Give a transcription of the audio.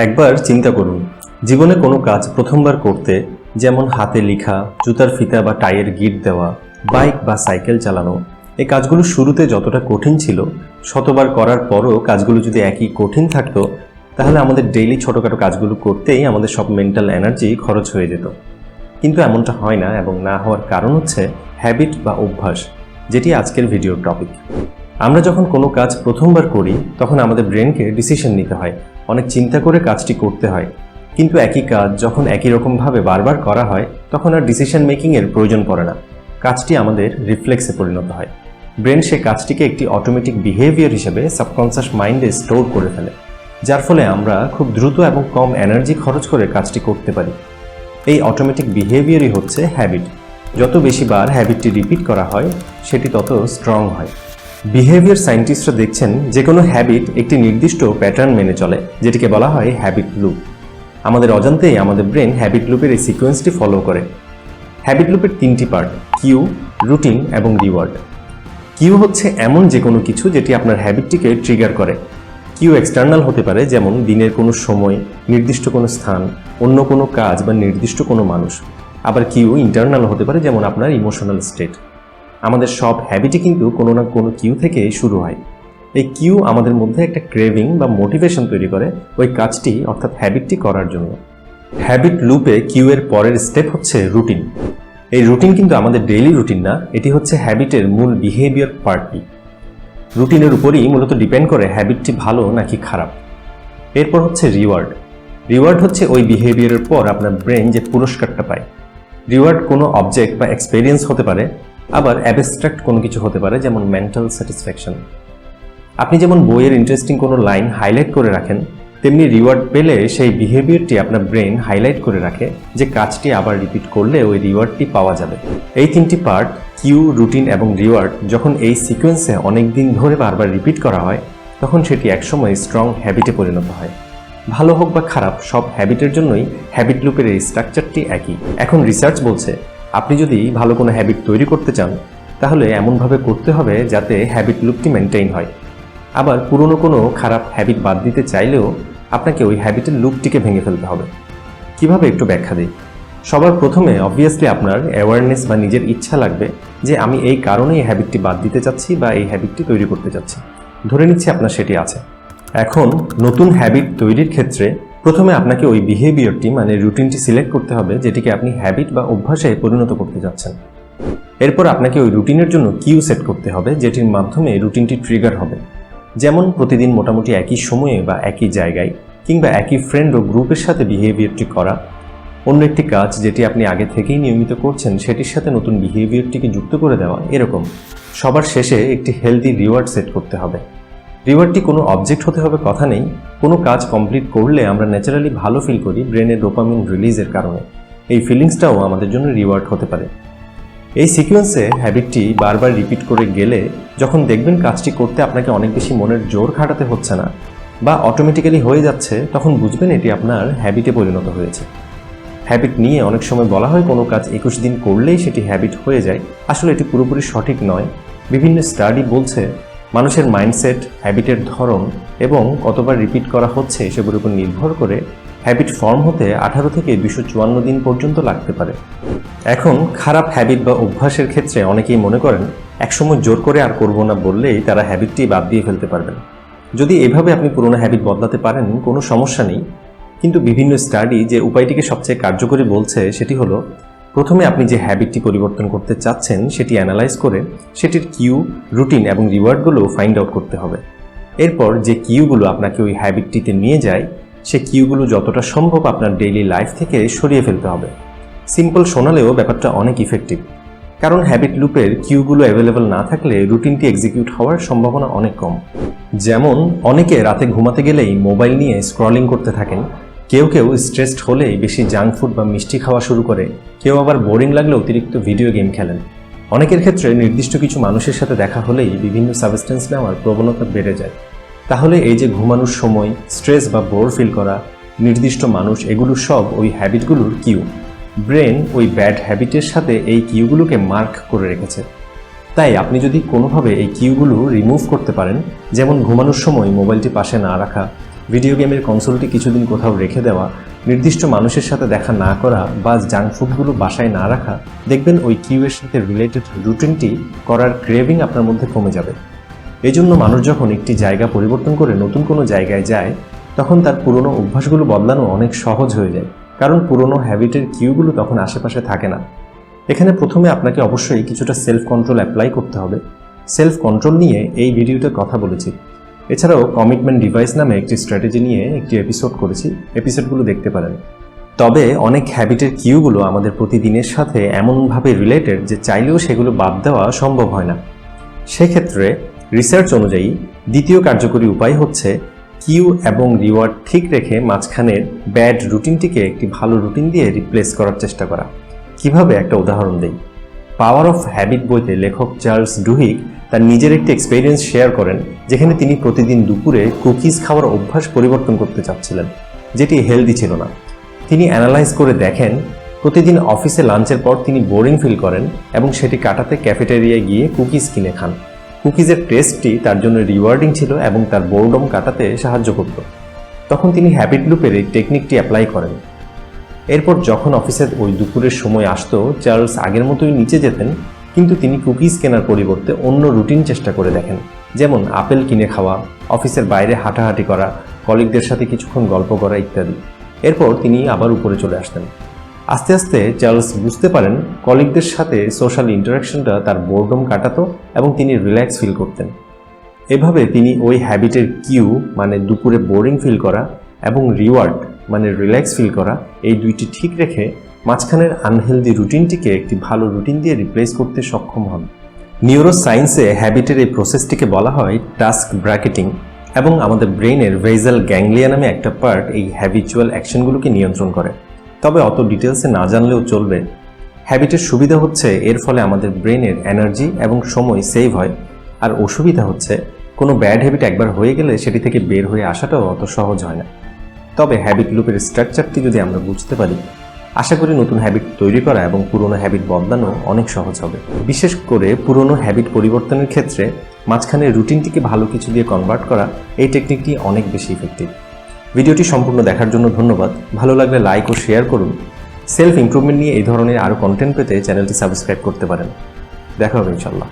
একবার চিন্তা করুন, জীবনে কোনো কাজ প্রথমবার করতে, যেমন হাতে লেখা, জুতার ফিতা বা টাইয়ের গিট দেওয়া, বাইক বা সাইকেল চালানো, এই কাজগুলো শুরুতে যতটা কঠিন ছিল, শতবার করার পরও কাজগুলো যদি একই কঠিন থাকতো, তাহলে আমাদের ডেইলি ছোটোখাটো কাজগুলো করতেই আমাদের সব মেন্টাল এনার্জি খরচ হয়ে যেত। কিন্তু এমনটা হয় না, এবং না হওয়ার কারণ হচ্ছে হ্যাবিট বা অভ্যাস, যেটি আজকের ভিডিওর টপিক। আমরা যখন কোনো কাজ প্রথমবার করি তখন আমাদের ব্রেনকে ডিসিশন নিতে হয়, অনেক চিন্তা করে কাজটি করতে হয়। কিন্তু একই কাজ যখন একই রকমভাবে বারবার করা হয় তখন আর ডিসিশন মেকিংয়ের প্রয়োজন পড়ে না, কাজটি আমাদের রিফ্লেক্সে পরিণত হয়। ব্রেন সে কাজটিকে একটি অটোমেটিক বিহেভিয়ার হিসেবে সাবকনসিয়াস মাইন্ডে স্টোর করে ফেলে, যার ফলে আমরা খুব দ্রুত এবং কম এনার্জি খরচ করে কাজটি করতে পারি। এই অটোমেটিক বিহেভিয়ারই হচ্ছে হ্যাবিট। যত বেশি বার হ্যাবিটটি রিপিট করা হয় সেটি তত স্ট্রং হয়। বিহেভিয়ার সায়েন্টিস্টরা দেখছেন যে কোনো হ্যাবিট একটি নির্দিষ্ট প্যাটার্ন মেনে চলে, যেটিকে বলা হয় হ্যাবিট লুপ। আমাদের অজান্তেই আমাদের ব্রেন হ্যাবিট লুপের এই সিকোয়েন্সটি ফলো করে। হ্যাবিট লুপের তিনটি পার্ট: কিউ, রুটিন এবং রিওয়ার্ড। কিউ হচ্ছে এমন যে কোনো কিছু যেটি আপনার হ্যাবিটটিকে ট্রিগার করে। কিউ এক্সটার্নাল হতে পারে, যেমন দিনের কোনো সময়, নির্দিষ্ট কোনো স্থান, অন্য কোনো কাজ বা নির্দিষ্ট কোনো মানুষ। আবার কিউ ইন্টারনাল হতে পারে, যেমন আপনার ইমোশনাল স্টেট। আমাদের সব হ্যাবিটই কিন্তু কোনো না কোনো কিউ থেকে শুরু হয়। এই কিউ আমাদের মধ্যে একটা ক্রেভিং বা মোটিভেশন তৈরি করে ওই কাজটি অর্থাৎ হ্যাবিটটি করার জন্য। হ্যাবিট লুপে কিউ এর পরের স্টেপ হচ্ছে রুটিন। এই রুটিন কিন্তু আমাদের ডেইলি রুটিন না, এটি হচ্ছে হ্যাবিটের মূল বিহেভিয়ার পার্টটি। রুটিনের উপরই মূলত ডিপেন্ড করে হ্যাবিটটি ভালো নাকি খারাপ। এরপর হচ্ছে রিওয়ার্ড। রিওয়ার্ড হচ্ছে ওই বিহেভিয়ারের পর আপনার ব্রেন যে পুরস্কারটা পায়। রিওয়ার্ড কোনো অবজেক্ট বা এক্সপেরিয়েন্স হতে পারে, আবার অ্যাবস্ট্রাক্ট কোনো কিছু হতে পারে, যেমন মেন্টাল স্যাটিসফ্যাকশন। আপনি যেমন বইয়ের ইন্টারেস্টিং কোনো লাইন হাইলাইট করে রাখেন, তেমনি রিওয়ার্ড পেলে সেই বিহেভিয়ারটি আপনার ব্রেন হাইলাইট করে রাখে যে কাজটি আবার রিপিট করলে ওই রিওয়ার্ডটি পাওয়া যাবে। এই তিনটি পার্ট, কিউ, রুটিন এবং রিওয়ার্ড, যখন এই সিকোয়েন্সে অনেক দিন ধরে বারবার রিপিট করা হয় তখন সেটি একসময় স্ট্রং হ্যাবিটে পরিণত হয়। ভালো হোক বা খারাপ, সব হ্যাবিটের জন্যই হ্যাবিট লুপের এই স্ট্রাকচারটি একই। এখন রিসার্চ বলছে আপনি যদি ভালো কোনো হ্যাবিট তৈরি করতে চান তাহলে এমনভাবে করতে হবে যাতে হ্যাবিট লুপটি মেনটেইন হয়। আবার পুরনো কোনো খারাপ হ্যাবিট বাদ দিতে চাইলেও আপনাকে ওই হ্যাবিটের লুপটিকে ভেঙে ফেলতে হবে। কিভাবে একটু ব্যাখ্যা দিই। সবার প্রথমে অবভিয়াসলি আপনার অ্যাওয়ারনেস বা নিজের ইচ্ছা লাগবে যে আমি এই কারণেই এই হ্যাবিটটি বাদ দিতে চাচ্ছি বা এই হ্যাবিটটি তৈরি করতে চাচ্ছি। ধরে নিচ্ছি আপনার সেটি আছে। এখন নতুন হ্যাবিট তৈরির ক্ষেত্রে প্রথমে আপনাকে ওই বিহেভিয়ারটি মানে রুটিনটি সিলেক্ট করতে হবে যেটিকে আপনি হ্যাবিট বা অভ্যাসে পরিণত করতে যাচ্ছেন। এরপর আপনাকে ওই রুটিনের জন্য কিউ সেট করতে হবে যেটির মাধ্যমে রুটিনটি ট্রিগার হবে। যেমন প্রতিদিন মোটামুটি একই সময়ে বা একই জায়গায় কিংবা একই ফ্রেন্ড ও গ্রুপের সাথে বিহেভিয়ারটি করা। অন্য একটি কাজ যেটি আপনি আগে থেকেই নিয়মিত করছেন সেটির সাথে নতুন বিহেভিয়ারটিকে যুক্ত করে দেওয়া। এরকম সবার শেষে একটি হেলদি রিওয়ার্ড সেট করতে হবে। রিওয়ার্ডটি কোনো অবজেক্ট হতে হবে কথা নেই। কোনো কাজ কমপ্লিট করলে আমরা ন্যাচারালি ভালো ফিল করি ব্রেনে ডোপামিন রিলিজের কারণে। এই ফিলিংসটাও আমাদের জন্য রিওয়ার্ড হতে পারে। এই সিকোয়েন্সে হ্যাবিটটি বারবার রিপিট করে গেলে যখন দেখবেন কাজটি করতে আপনাকে অনেক বেশি মনের জোর খাটাতে হচ্ছে না বা অটোমেটিক্যালি হয়ে যাচ্ছে, তখন বুঝবেন এটি আপনার হ্যাবিটে পরিণত হয়েছে। হ্যাবিট নিয়ে অনেক সময় বলা হয় কোনো কাজ 21 দিন করলেই সেটি হ্যাবিট হয়ে যায়। আসলে এটি পুরোপুরি সঠিক নয়। বিভিন্ন স্টাডি বলছে মানুষের মাইন্ডসেট, হ্যাবিটের ধরন এবং কতবার রিপিট করা হচ্ছে এসবের উপর নির্ভর করে হ্যাবিট ফর্ম হতে 18 থেকে 254 দিন পর্যন্ত লাগতে পারে। এখন খারাপ হ্যাবিট বা অভ্যাসের ক্ষেত্রে অনেকেই মনে করেন একসময় জোর করে আর করব না বললেই তারা হ্যাবিটটি বাদ দিয়ে ফেলতে পারবেন। যদি এভাবে আপনি পুরনো হ্যাবিট বদলাতে পারেন কোনো সমস্যা নেই, কিন্তু বিভিন্ন স্টাডি যে উপায়টিকে সবচেয়ে কার্যকরী বলছে সেটি হলো প্রথমে আপনি যে হ্যাবিটটি পরিবর্তন করতে চাচ্ছেন সেটি অ্যানালাইজ করে সেটির কিউ, রুটিন এবং রিওয়ার্ডগুলো ফাইন্ড আউট করতে হবে। এরপর যে কিউগুলো আপনাকে ওই হ্যাবিটটিতে নিয়ে যায় সে কিউগুলো যতটা সম্ভব আপনার ডেইলি লাইফ থেকে সরিয়ে ফেলতে হবে। সিম্পল শোনালেও ব্যাপারটা অনেক ইফেক্টিভ, কারণ হ্যাবিট লুপের কিউগুলো অ্যাভেলেবল না থাকলে রুটিনটি এক্সিকিউট হওয়ার সম্ভাবনা অনেক কম। যেমন অনেকে রাতে ঘুমাতে গেলেই মোবাইল নিয়ে স্ক্রলিং করতে থাকেন, কেউ স্ট্রেসড হলেই বেশি জাঙ্ক ফুড বা মিষ্টি খাওয়া শুরু করে, কেউ আবার বোরিং লাগলে অতিরিক্ত ভিডিও গেম খেলেন। অনেকের ক্ষেত্রে নির্দিষ্ট কিছু মানুষের সাথে দেখা হলেই বিভিন্ন সাবস্টেন্স নেওয়ার প্রবণতা বেড়ে যায়। তাহলে এই যে ঘুমানোর সময় স্ট্রেস বা বোর ফিল করা, নির্দিষ্ট মানুষ, এগুলো সব ওই হ্যাবিটগুলোর কিউ। ব্রেন ওই ব্যাড হ্যাবিটের সাথে এই কিউগুলোকে মার্ক করে রেখেছে। তাই আপনি যদি কোনোভাবে এই কিউগুলো রিমুভ করতে পারেন, যেমন ঘুমানোর সময় মোবাইলটি পাশে না রাখা, ভিডিও গেমের কনসোলটি কিছুদিন কোথাও রেখে দেওয়া, নির্দিষ্ট মানুষের সাথে দেখা না করা বা জাঙ্ক ফুডগুলো বাসায় না রাখা, দেখবেন ওই কিউয়ের সাথে রিলেটেড রুটিনটি করার ক্রেভিং আপনার মধ্যে কমে যাবে। এই জন্য মানুষ যখন একটি জায়গা পরিবর্তন করে নতুন কোনো জায়গায় যায়, তখন তার পুরনো অভ্যাসগুলো বদলানো অনেক সহজ হয়ে যায়, কারণ পুরনো হ্যাবিটের কিউগুলো তখন আশেপাশে থাকে না। এখানে প্রথমে আপনাকে অবশ্যই কিছুটা সেলফ কন্ট্রোল অ্যাপ্লাই করতে হবে। সেলফ কন্ট্রোল নিয়ে এই ভিডিওতে কথা বলেছি। এছাড়াও কমিটমেন্ট ডিভাইস নামে একটি স্ট্র্যাটেজি নিয়ে একটি এপিসোড করেছি, এপিসোডগুলো দেখতে পারেন। তবে অনেক হ্যাবিটের কিউগুলো আমাদের প্রতিদিনের সাথে এমনভাবে রিলেটেড যে চাইলেও সেগুলো বাদ দেওয়া সম্ভব হয় না। সেক্ষেত্রে রিসার্চ অনুযায়ী দ্বিতীয় কার্যকরী উপায় হচ্ছে কিউ এবং রিওয়ার্ড ঠিক রেখে মাঝখানের ব্যাড রুটিনটিকে একটি ভালো রুটিন দিয়ে রিপ্লেস করার চেষ্টা করা। কিভাবে, একটা উদাহরণ দেই। পাওয়ার অফ হ্যাবিট বইতে লেখক চার্লস ডুহিগ তার নিজের একটি এক্সপেরিয়েন্স শেয়ার করেন, যেখানে তিনি প্রতিদিন দুপুরে কুকিজ খাওয়ার অভ্যাস পরিবর্তন করতে চাচ্ছিলেন, যেটি হেলদি ছিল না। তিনি অ্যানালাইজ করে দেখেন, প্রতিদিন অফিসে লাঞ্চের পর তিনি বোরিং ফিল করেন এবং সেটি কাটাতে ক্যাফেটেরিয়ায় গিয়ে কুকিজ কিনে খান। কুকিজের টেস্টটি তার জন্য রিওয়ার্ডিং ছিল এবং তার বোরডম কাটাতে সাহায্য করত। তখন তিনি হ্যাবিট লুপের এই টেকনিকটি অ্যাপ্লাই করেন। এরপর যখন অফিসের ওই দুপুরের সময় আসতো, চার্লস আগের মতোই নিচে যেতেন, কিন্তু তিনি কুকিজ কেনার পরিবর্তে অন্য রুটিন চেষ্টা করে দেখেন, যেমন আপেল কিনে খাওয়া, অফিসের বাইরে হাঁটাহাঁটি করা, কলিগদের সাথে কিছুক্ষণ গল্প করা ইত্যাদি। এরপর তিনি আবার উপরে চলে আসতেন। আস্তে আস্তে চার্লস বুঝতে পারেন কলিগদের সাথে সোশ্যাল ইন্টারাকশনটা তার বোরডম কাটাতো এবং তিনি রিল্যাক্স ফিল করতেন। এভাবে তিনি ওই হ্যাবিটের কিউ মানে দুপুরে বোরিং ফিল করা এবং রিওয়ার্ড মানে রিল্যাক্স ফিল করা, এই দুইটি ঠিক রেখে মাঝখানের আনহেলদি রুটিনটিকে একটি ভালো রুটিন দিয়ে রিপ্লেস করতে সক্ষম হন। নিউরো সায়েন্সে হ্যাবিটের এই প্রসেসটিকে বলা হয় টাস্ক ব্র্যাকেটিং, এবং আমাদের ব্রেইনের ফেইজাল গ্যাংলিয়া নামে একটা পার্ট এই হ্যাবিচুয়াল অ্যাকশনগুলোকে নিয়ন্ত্রণ করে। তবে অত ডিটেলসে না জানলেও চলবে। হ্যাবিটের সুবিধা হচ্ছে এর ফলে আমাদের ব্রেনের এনার্জি এবং সময় সেভ হয়, আর অসুবিধা হচ্ছে কোনো ব্যাড হ্যাবিট একবার হয়ে গেলে সেটি থেকে বের হয়ে আসাটাও অত সহজ হয় না। তবে হ্যাবিট লুপের স্ট্রাকচারটি যদি আমরা বুঝতে পারি, আশা করি নতুন হ্যাবিট তৈরি করা এবং পুরনো হ্যাবিট বদলানো অনেক সহজ হবে। বিশেষ করে পুরনো হ্যাবিট পরিবর্তনের ক্ষেত্রে মাঝখানে রুটিনটিকে ভালো কিছু দিয়ে কনভার্ট করা, এই টেকনিকটি অনেক বেশি ইফেক্টিভ। ভিডিওটি সম্পূর্ণ দেখার জন্য ধন্যবাদ। ভালো লাগলে লাইক ও শেয়ার করুন। সেলফ ইমপ্রুভমেন্ট নিয়ে এই ধরনের আরও কন্টেন্ট পেতে চ্যানেলটি সাবস্ক্রাইব করতে পারেন। দেখা হবে ইনশাল্লাহ।